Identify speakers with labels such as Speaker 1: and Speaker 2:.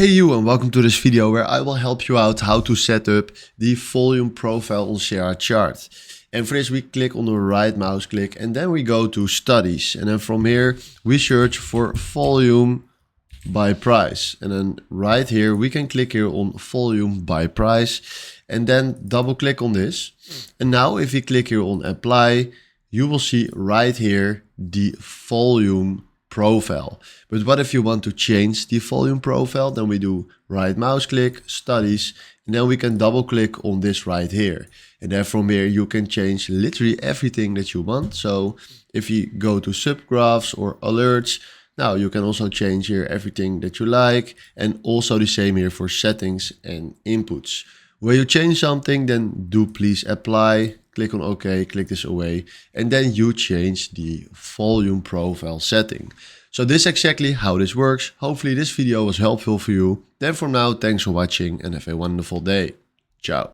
Speaker 1: Hey you, and welcome to this video where I will help you out how to set up the volume profile on CR chart. And for this we click on the right mouse click and then we go to studies, and then from here we search for volume by price, and then right here we can click here on volume by price and then double click on this. And now if you click here on apply, you will see right here the volume profile. But what if you want to change the volume profile? Then we do right mouse click, studies, and then we can double click on this right here. And then from here you can change literally everything that you want. So if you go to subgraphs or alerts, now you can also change here everything that you like, and also the same here for settings and inputs. When you change something, then do please apply, click on OK, click this away, and then you change the volume profile setting. So this is exactly how this works. Hopefully this video was helpful for you. Then for now, thanks for watching and have a wonderful day. Ciao.